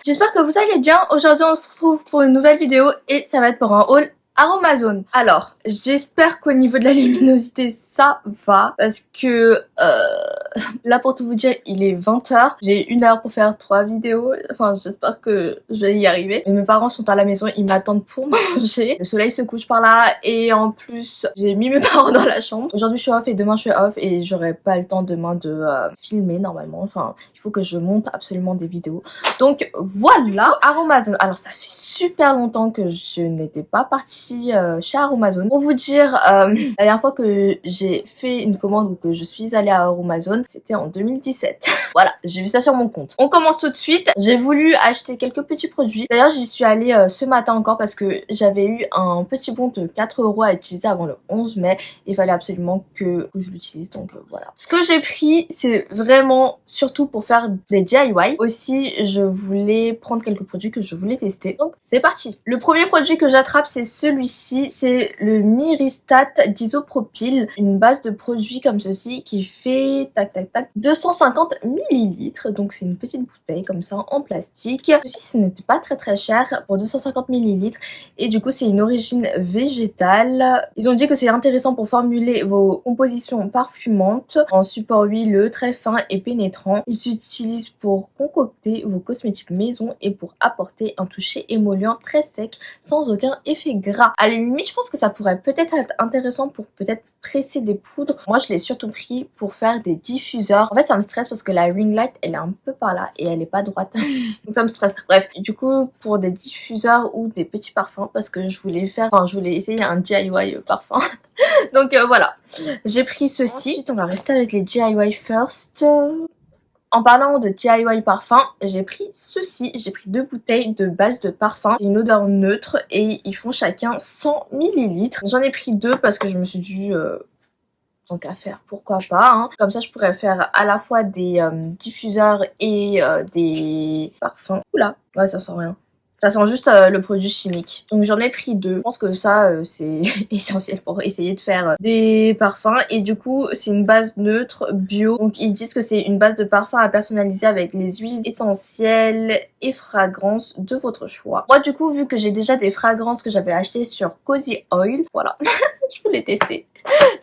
j'espère que vous allez bien. Aujourd'hui on se retrouve pour une nouvelle vidéo et ça va être pour un haul Aromazone. Alors, j'espère qu'au niveau de la luminosité ça va parce que là pour tout vous dire il est 20h. J'ai 1 heure pour faire 3 vidéos. Enfin j'espère que je vais y arriver. Mais mes parents sont à la maison, ils m'attendent pour manger. Le soleil se couche par là et en plus j'ai mis mes parents dans la chambre. Aujourd'hui je suis off et demain je suis off et j'aurai pas le temps demain de filmer normalement. Enfin il faut que je monte absolument des vidéos. Donc voilà Aromazone. Alors ça fait super longtemps que je n'étais pas partie chez Aromazone. Pour vous dire la dernière fois que j'ai fait une commande ou que je suis allée à Aromazone, c'était en 2017. Voilà, j'ai vu ça sur mon compte. On commence tout de suite. J'ai voulu acheter quelques petits produits. D'ailleurs, j'y suis allée ce matin encore parce que j'avais eu un petit bon de 4 € à utiliser avant le 11 mai. Il fallait absolument que je l'utilise, donc voilà. Ce que j'ai pris, c'est vraiment surtout pour faire des DIY. Aussi, je voulais prendre quelques produits que je voulais tester. Donc, c'est parti. Le premier produit que j'attrape, c'est celui-ci. C'est le Myristat d'isopropyl. Une base de produits comme ceci qui fait 250 millilitres. Donc c'est une petite bouteille comme ça en plastique. Ceci ce n'était pas très cher pour 250 millilitres et du coup c'est une origine végétale. Ils ont dit que c'est intéressant pour formuler vos compositions parfumantes en support huileux très fin et pénétrant. Il s'utilise pour concocter vos cosmétiques maison et pour apporter un toucher émollient très sec sans aucun effet gras. À la limite je pense que ça pourrait peut-être être intéressant pour peut-être presser des poudres. Moi je l'ai surtout pris pour faire des diffuseurs. En fait ça me stresse parce que la ring light elle est un peu par là et elle est pas droite. Donc ça me stresse. Bref, du coup pour des diffuseurs ou des petits parfums parce que je voulais essayer un DIY parfum. Donc voilà, j'ai pris ceci. Ensuite on va rester avec les DIY first. En parlant de DIY parfum, j'ai pris ceci. J'ai pris 2 bouteilles de base de parfum. C'est une odeur neutre et ils font chacun 100 millilitres. J'en ai pris 2 parce que je me suis dit tant qu'à faire, pourquoi pas hein. Comme ça je pourrais faire à la fois des diffuseurs et des parfums. Oula, ouais ça sent rien. Ça sent juste le produit chimique. Donc j'en ai pris 2. Je pense que ça c'est essentiel pour essayer de faire des parfums. Et du coup c'est une base neutre bio. Donc ils disent que c'est une base de parfum à personnaliser avec les huiles essentielles et fragrances de votre choix. Moi du coup vu que j'ai déjà des fragrances que j'avais achetées sur Cozy Oil, voilà, je voulais tester.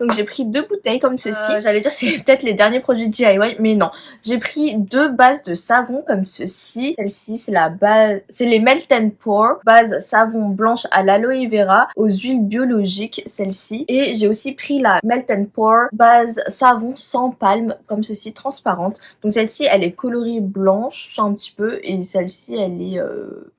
Donc j'ai pris 2 bouteilles comme ceci. J'allais dire c'est peut-être les derniers produits DIY mais non. J'ai pris 2 bases de savon comme ceci. Celle-ci c'est la base, c'est les Melt and Pour. Base savon blanche à l'aloe vera aux huiles biologiques celle-ci. Et j'ai aussi pris la Melt and Pour base savon sans palme comme ceci transparente. Donc celle-ci elle est colorée blanche un petit peu et celle-ci elle est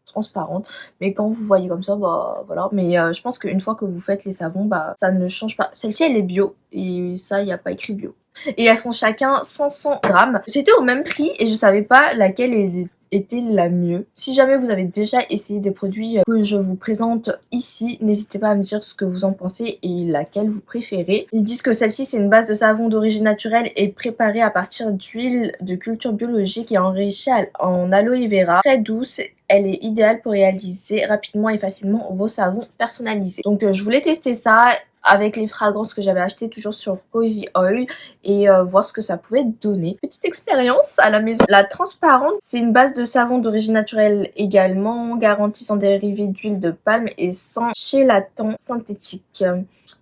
transparente, mais quand vous voyez comme ça bah voilà. Mais je pense qu'une fois que vous faites les savons bah ça ne change pas. Celle-ci elle est bio et ça il n'y a pas écrit bio et elles font chacun 500 grammes. C'était au même prix et je savais pas laquelle était la mieux. Si jamais vous avez déjà essayé des produits que je vous présente ici, n'hésitez pas à me dire ce que vous en pensez et laquelle vous préférez. Ils disent que celle-ci c'est une base de savon d'origine naturelle et préparée à partir d'huile de culture biologique et enrichie en aloe vera, très douce. Elle est idéale pour réaliser rapidement et facilement vos savons personnalisés. Donc je voulais tester ça avec les fragrances que j'avais achetées toujours sur Cozy Oil et voir ce que ça pouvait donner. Petite expérience à la maison. La transparente, c'est une base de savon d'origine naturelle également, garantie sans dérivés d'huile de palme et sans chélatants synthétiques.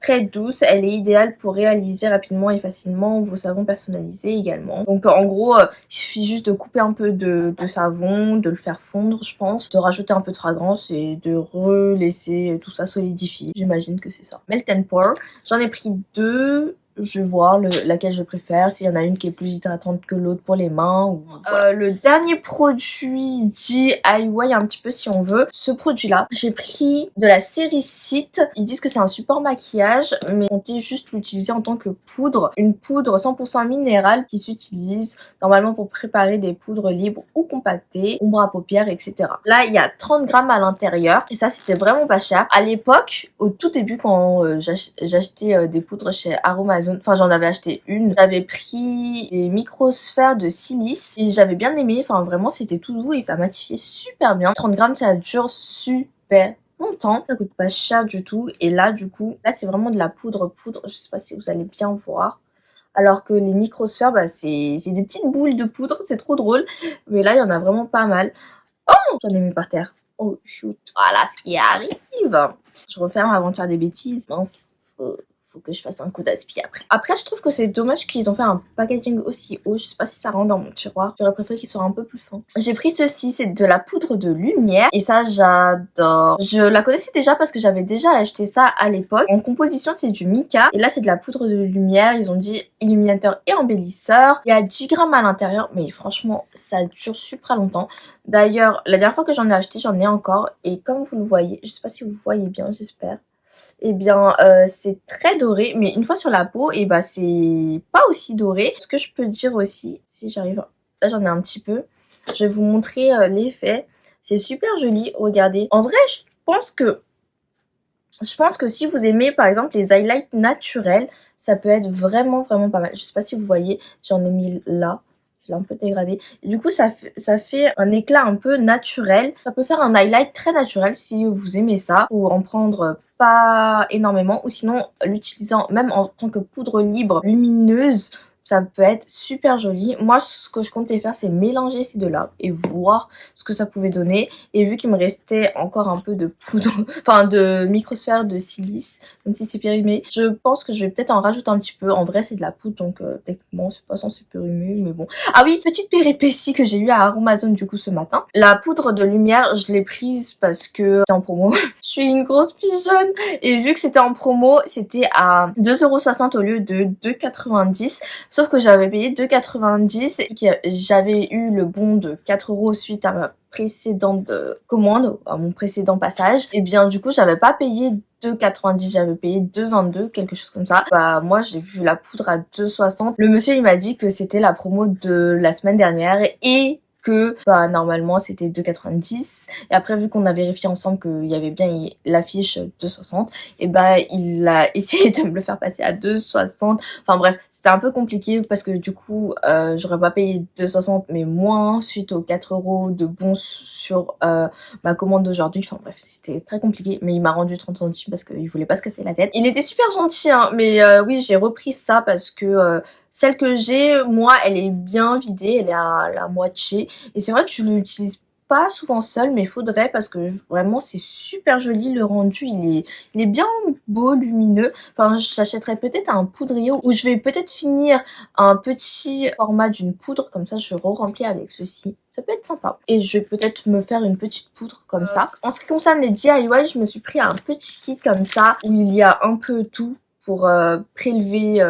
Très douce, elle est idéale pour réaliser rapidement et facilement vos savons personnalisés également. Donc en gros, il suffit juste de couper un peu de savon, de le faire fondre je pense, de rajouter un peu de fragrance et de relaisser tout ça solidifier. J'imagine que c'est ça. Melt and Pour, j'en ai pris 2. Je vais voir laquelle je préfère, s'il y en a une qui est plus hydratante que l'autre pour les mains ou voilà. Le dernier produit DIY un petit peu si on veut, ce produit là, j'ai pris de la série Cite. Ils disent que c'est un support maquillage mais on peut juste l'utiliser en tant que poudre. Une poudre 100% minérale qui s'utilise normalement pour préparer des poudres libres ou compactées, ombre à paupières etc. Là il y a 30 grammes à l'intérieur et ça c'était vraiment pas cher. À l'époque, au tout début quand j'achetais des poudres chez Aromazone, enfin j'en avais acheté une, j'avais pris des microsphères de silice et j'avais bien aimé, enfin vraiment c'était tout doux et ça matifiait super bien. 30 grammes ça dure super longtemps, ça coûte pas cher du tout et là du coup, là c'est vraiment de la poudre, je sais pas si vous allez bien voir. Alors que les microsphères, bah c'est des petites boules de poudre, c'est trop drôle. Mais là, il y en a vraiment pas mal. Oh j'en ai mis par terre. Oh shoot, voilà ce qui arrive. Je referme avant de faire des bêtises. Mince, faut que je fasse un coup d'aspi après. Après, je trouve que c'est dommage qu'ils ont fait un packaging aussi haut. Je sais pas si ça rentre dans mon tiroir. J'aurais préféré qu'il soit un peu plus fin. J'ai pris ceci, c'est de la poudre de lumière. Et ça, j'adore. Je la connaissais déjà parce que j'avais déjà acheté ça à l'époque. En composition, c'est du mica. Et là, c'est de la poudre de lumière. Ils ont dit illuminateur et embellisseur. Il y a 10 grammes à l'intérieur. Mais franchement, ça dure super longtemps. D'ailleurs, la dernière fois que j'en ai acheté, j'en ai encore. Et comme vous le voyez, je sais pas si vous voyez bien, j'espère. Et bien c'est très doré, mais une fois sur la peau, et bah c'est pas aussi doré. Ce que je peux dire aussi, si j'arrive, là j'en ai un petit peu, je vais vous montrer l'effet. C'est super joli, regardez. En vrai, je pense que si vous aimez par exemple les highlights naturels, ça peut être vraiment pas mal. Je sais pas si vous voyez, j'en ai mis là. Je l'ai un peu dégradé. Et du coup, ça fait un éclat un peu naturel. Ça peut faire un highlight très naturel si vous aimez ça. Ou en prendre pas énormément. Ou sinon, l'utilisant même en tant que poudre libre lumineuse, ça peut être super joli. Moi, ce que je comptais faire, c'est mélanger ces deux-là et voir ce que ça pouvait donner. Et vu qu'il me restait encore un peu de poudre, enfin de microsphère de silice, même si c'est périmé, je pense que je vais peut-être en rajouter un petit peu. En vrai, c'est de la poudre, donc techniquement, c'est pas censé périmer, mais bon. Ah oui, petite péripétie que j'ai eu à Aromazone du coup ce matin. La poudre de lumière, je l'ai prise parce que c'était en promo. Je suis une grosse pigeonne. Et vu que c'était en promo, c'était à 2,60 € au lieu de 2,90 €. Sauf que j'avais payé 2,90 €, j'avais eu le bon de 4 € suite à ma précédente commande, à mon précédent passage. Et bien du coup, j'avais pas payé 2,90 €, j'avais payé 2,22 €, quelque chose comme ça. Bah moi, j'ai vu la poudre à 2,60 €. Le monsieur, il m'a dit que c'était la promo de la semaine dernière et que bah normalement c'était 2,90 €. Et après, vu qu'on a vérifié ensemble qu'il y avait bien l'affiche 2,60 €, et bah il a essayé de me le faire passer à 2,60 €. Enfin bref, c'était un peu compliqué parce que du coup j'aurais pas payé 2,60 € mais moins suite aux 4 € de bons sur ma commande d'aujourd'hui. Enfin bref, c'était très compliqué, mais il m'a rendu 30 centimes parce qu'il voulait pas se casser la tête. Il était super gentil hein, mais oui, j'ai repris ça parce que celle que j'ai, moi, elle est bien vidée, elle est à la moitié. Et c'est vrai que je l'utilise pas souvent seule, mais il faudrait parce que vraiment c'est super joli le rendu, il est bien beau, lumineux. Enfin, j'achèterais peut-être un poudrier où je vais peut-être finir un petit format d'une poudre, comme ça je re-remplis avec ceci. Ça peut être sympa. Et je vais peut-être me faire une petite poudre comme ça. En ce qui concerne les DIY, je me suis pris un petit kit comme ça où il y a un peu tout pour prélever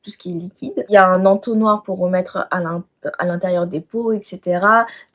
tout ce qui est liquide. Il y a un entonnoir pour remettre à l'intérieur des pots, etc.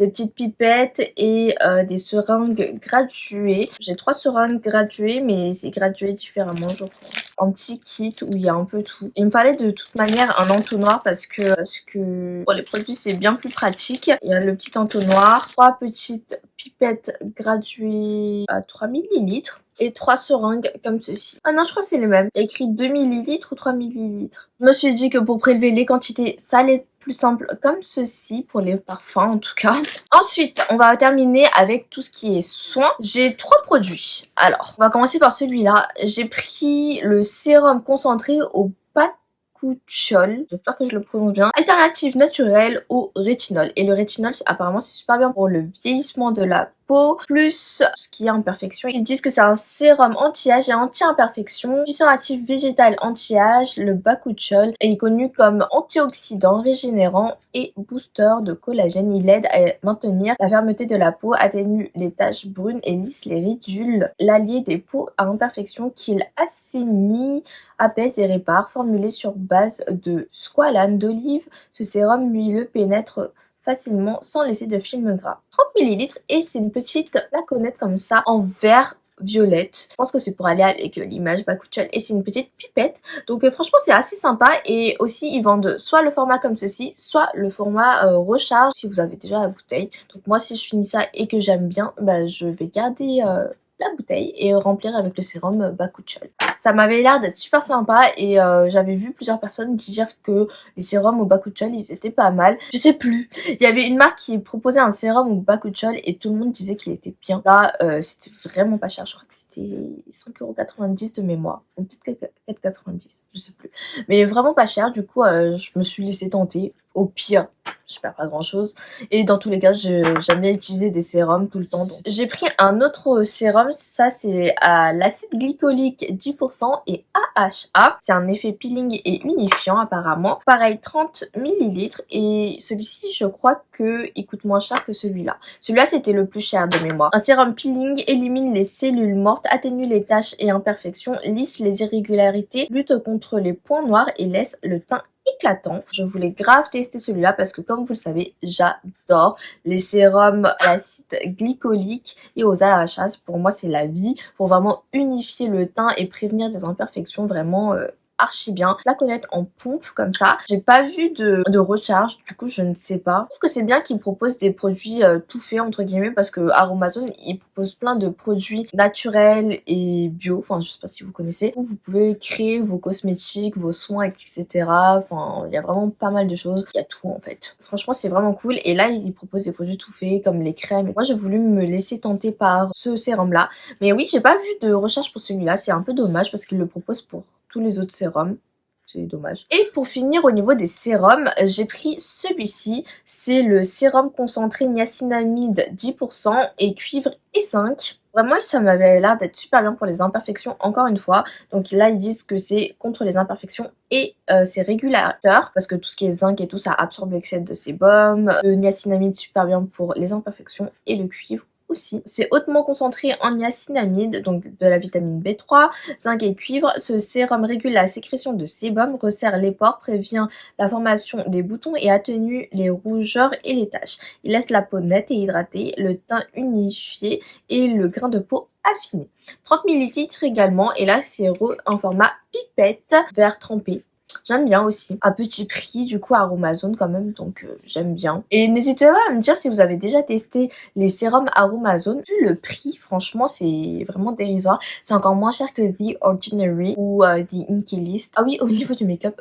Des petites pipettes et des seringues graduées. J'ai 3 seringues graduées, mais c'est gradué différemment, je crois. Un petit kit où il y a un peu tout. Il me fallait de toute manière un entonnoir parce que pour les produits c'est bien plus pratique. Il y a le petit entonnoir, 3 petites pipettes graduées à 3 ml. Et 3 seringues comme ceci. Ah non, je crois que c'est les mêmes. Il y a écrit 2 ml ou 3 ml. Je me suis dit que pour prélever les quantités, ça allait être plus simple comme ceci, pour les parfums en tout cas. Ensuite, on va terminer avec tout ce qui est soin. J'ai 3 produits. Alors, on va commencer par celui-là. J'ai pris le sérum concentré au bakuchiol, j'espère que je le prononce bien, alternative naturelle au rétinol. Et le rétinol, apparemment, c'est super bien pour le vieillissement de la peau, plus ce qui est imperfection. Ils disent que c'est un sérum anti-âge et anti-imperfection, puissant actif végétal anti-âge. Le bakuchiol est connu comme antioxydant, régénérant et booster de collagène. Il aide à maintenir la fermeté de la peau, atténue les taches brunes et lisse les ridules. L'allié des peaux à imperfection qu'il assainit, apaise et répare. Formulé sur base de squalane d'olive, ce sérum huileux pénètre facilement sans laisser de film gras. 30 ml et c'est une petite flaconnette comme ça en vert violette. Je pense que c'est pour aller avec l'image bakuchiol et c'est une petite pipette. Donc franchement c'est assez sympa et aussi ils vendent soit le format comme ceci, soit le format recharge si vous avez déjà la bouteille. Donc moi si je finis ça et que j'aime bien, bah, je vais garder la bouteille et remplir avec le sérum bakuchiol. Ça m'avait l'air d'être super sympa et j'avais vu plusieurs personnes dire que les sérums au bakuchiol ils étaient pas mal. Je sais plus. Il y avait une marque qui proposait un sérum au bakuchiol et tout le monde disait qu'il était bien. Là, c'était vraiment pas cher. Je crois que c'était 5,90 € de mémoire. Ou peut-être 4,90 €. Je sais plus. Mais vraiment pas cher. Du coup, je me suis laissée tenter. Au pire, je perds pas grand chose. Et dans tous les cas, j'aime bien utiliser des sérums tout le temps. J'ai pris un autre sérum. Ça, c'est à l'acide glycolique 10% et AHA. C'est un effet peeling et unifiant apparemment. Pareil, 30 ml. Et celui-ci, je crois qu'il coûte moins cher que celui-là. Celui-là, c'était le plus cher de mémoire. Un sérum peeling élimine les cellules mortes, atténue les taches et imperfections, lisse les irrégularités, lutte contre les points noirs et laisse le teint éclatant. Je voulais grave tester celui-là parce que comme vous le savez, j'adore les sérums à l'acide glycolique et aux AHA. Pour moi, c'est la vie pour vraiment unifier le teint et prévenir des imperfections vraiment archi bien. Flaconnette en pompe comme ça. J'ai pas vu de recharge, du coup je ne sais pas. Je trouve que c'est bien qu'ils proposent des produits tout faits entre guillemets parce que Aromazone il propose plein de produits naturels et bio. Enfin je sais pas si vous connaissez. Vous pouvez créer vos cosmétiques, vos soins, etc. Enfin il y a vraiment pas mal de choses. Il y a tout en fait. Franchement c'est vraiment cool. Et là ils proposent des produits tout faits comme les crèmes. Moi j'ai voulu me laisser tenter par ce sérum là. Mais oui j'ai pas vu de recharge pour celui-là. C'est un peu dommage parce qu'ils le proposent pour tous les autres sérums. C'est dommage. Et pour finir au niveau des sérums, j'ai pris celui-ci. C'est le sérum concentré niacinamide 10% et cuivre et zinc. Vraiment ça m'avait l'air d'être super bien pour les imperfections encore une fois. Donc là ils disent que c'est contre les imperfections et c'est régulateur. Parce que tout ce qui est zinc et tout ça absorbe l'excès de sébum. Le niacinamide super bien pour les imperfections et le cuivre aussi. C'est hautement concentré en niacinamide, donc de la vitamine B3, zinc et cuivre. Ce sérum régule la sécrétion de sébum, resserre les pores, prévient la formation des boutons et atténue les rougeurs et les taches. Il laisse la peau nette et hydratée, le teint unifié et le grain de peau affiné. 30 ml également et là c'est en format pipette vert trempé. J'aime bien aussi, à petit prix du coup Aromazone quand même, donc j'aime bien. Et n'hésitez pas à me dire si vous avez déjà testé les sérums Aromazone. Vu le prix, franchement c'est vraiment dérisoire. C'est encore moins cher que The Ordinary ou The Inkey List. Ah oui, au niveau du make-up,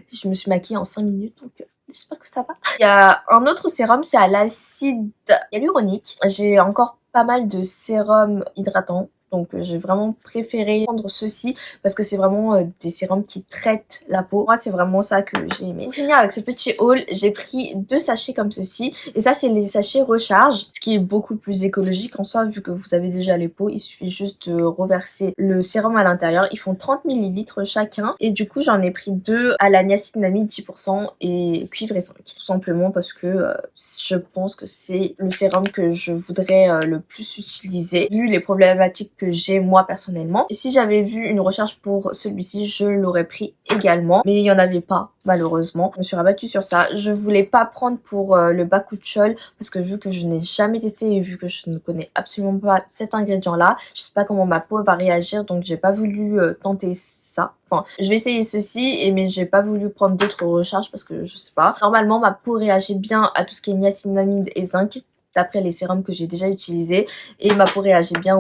je me suis maquillée en 5 minutes donc... j'espère que ça va. Il y a un autre sérum, c'est à l'acide hyaluronique. J'ai encore pas mal de sérums hydratants. Donc j'ai vraiment préféré prendre ceci parce que c'est vraiment des sérums qui traitent la peau. Moi c'est vraiment ça que j'ai aimé. Pour finir avec ce petit haul, j'ai pris 2 sachets comme ceci. Et ça c'est les sachets recharge, ce qui est beaucoup plus écologique en soi vu que vous avez déjà les peaux. Il suffit juste de reverser le sérum à l'intérieur. Ils font 30 ml chacun. Et du coup j'en ai pris 2 à la niacinamide 10% et cuivre et zinc. Tout simplement parce que je pense que c'est le sérum que je voudrais le plus utiliser vu les problématiques que j'ai moi personnellement. Et si j'avais vu une recharge pour celui-ci, je l'aurais pris également. Mais il n'y en avait pas, malheureusement. Je me suis rabattue sur ça. Je voulais pas prendre pour le bakuchiol parce que vu que je n'ai jamais testé et vu que je ne connais absolument pas cet ingrédient-là, je sais pas comment ma peau va réagir, donc j'ai pas voulu tenter ça. Enfin, je vais essayer ceci, mais j'ai pas voulu prendre d'autres recharges parce que je sais pas. Normalement, ma peau réagit bien à tout ce qui est niacinamide et zinc, d'après les sérums que j'ai déjà utilisés. Et ma peau réagit bien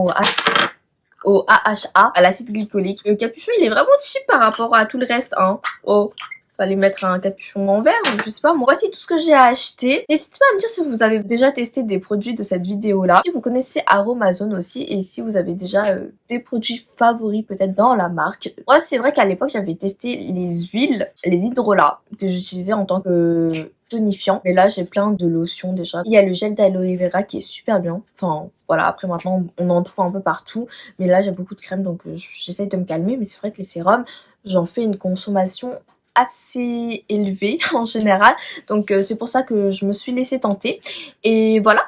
au AHA, à l'acide glycolique. Le capuchon il est vraiment cheap par rapport à tout le reste hein. Oh, fallait mettre un capuchon en verre ou je sais pas moi. Voici tout ce que j'ai acheté. N'hésitez pas à me dire si vous avez déjà testé des produits de cette vidéo là, si vous connaissez Aromazone aussi et si vous avez déjà des produits favoris peut-être dans la marque. Moi c'est vrai qu'à l'époque j'avais testé les huiles, les hydrolats que j'utilisais en tant que tonifiant, mais là j'ai plein de lotions déjà. Il y a le gel d'aloe vera qui est super bien, enfin voilà, après maintenant on en trouve un peu partout, mais là j'ai beaucoup de crème donc j'essaye de me calmer. Mais c'est vrai que les sérums j'en fais une consommation assez élevée en général, donc c'est pour ça que je me suis laissée tenter. Et voilà.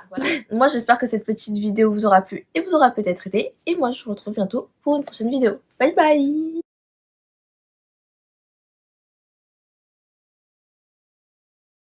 Moi j'espère que cette petite vidéo vous aura plu et vous aura peut-être aidé, et moi je vous retrouve bientôt pour une prochaine vidéo. Bye bye.